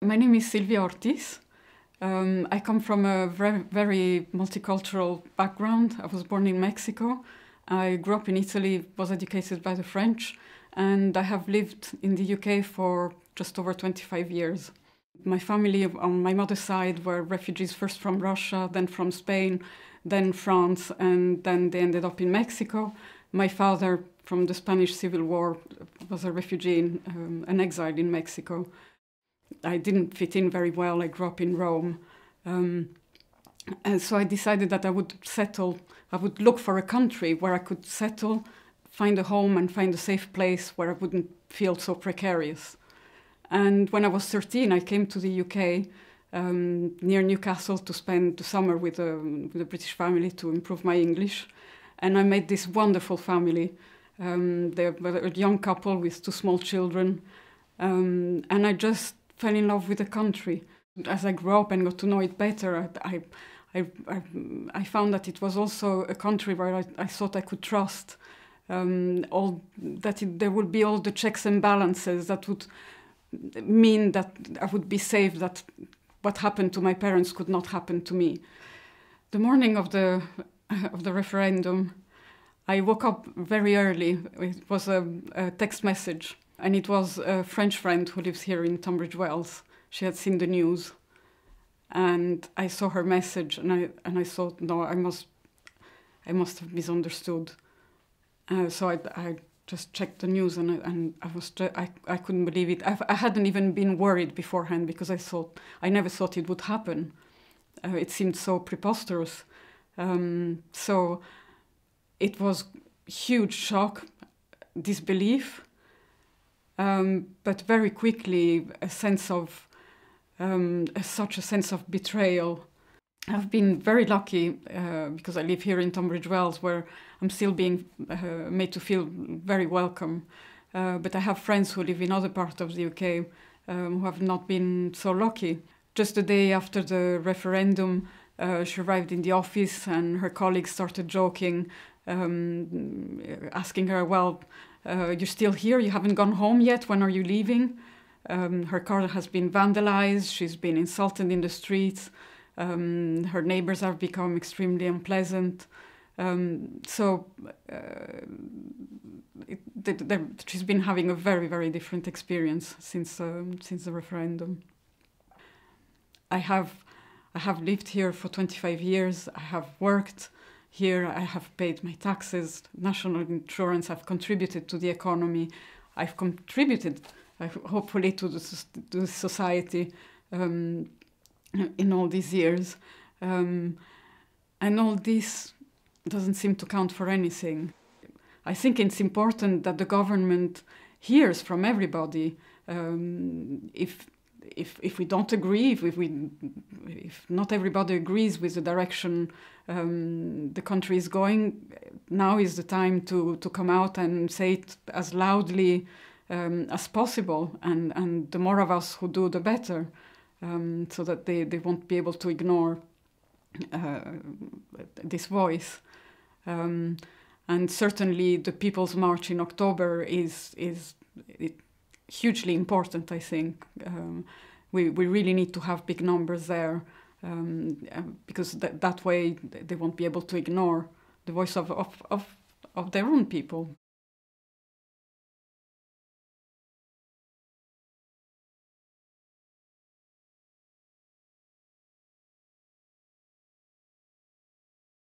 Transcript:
My name is Silvia Ortiz. I come from a very multicultural background. I was born in Mexico. I grew up in Italy, was educated by the French, and I have lived in the UK for just over 25 years. My family on my mother's side were refugees first from Russia, then from Spain, then France, and then they ended up in Mexico. My father, from the Spanish Civil War, was a refugee, an exile in Mexico. I didn't fit in very well. I grew up in Rome. And so I decided that I would settle, I would look for a country where I could settle, find a home and find a safe place where I wouldn't feel so precarious. And when I was 13, I came to the UK, near Newcastle, to spend the summer with a British family to improve my English. And I met this wonderful family. They were a young couple with 2 small children. And I just fell in love with the country. As I grew up and got to know it better, I found that it was also a country where I thought I could trust. There would be all the checks and balances that would mean that I would be safe, that what happened to my parents could not happen to me. The morning of the referendum, I woke up very early. It was a text message, and it was a French friend who lives here in Tunbridge Wells. She had seen the news, and I saw her message, and I thought, no, I must have misunderstood. So I just checked the news, and I couldn't believe it. I hadn't even been worried beforehand because I never thought it would happen. It seemed so preposterous. So it was huge shock, disbelief, but very quickly a sense of such a sense of betrayal. I've been very lucky because I live here in Tunbridge Wells, where I'm still being made to feel very welcome. But I have friends who live in other parts of the UK who have not been so lucky. Just the day after the referendum, she arrived in the office and her colleagues started joking, asking her, well, you're still here? You haven't gone home yet? When are you leaving? Her car has been vandalized. She's been insulted in the streets. Her neighbours have become extremely unpleasant. She's been having a very different experience since the referendum. I have lived here for 25 years. I have worked here. I have paid my taxes, national insurance. I've contributed to the economy. I've contributed, hopefully, to the society in all these years. And all this doesn't seem to count for anything. I think it's important that the government hears from everybody. If we don't agree, if not everybody agrees with the direction the country is going, now is the time to come out and say it as loudly as possible. And the more of us who do, the better, so that they won't be able to ignore this voice. And certainly the People's March in October is hugely important, I think. We really need to have big numbers there, because that way they won't be able to ignore the voice of their own people.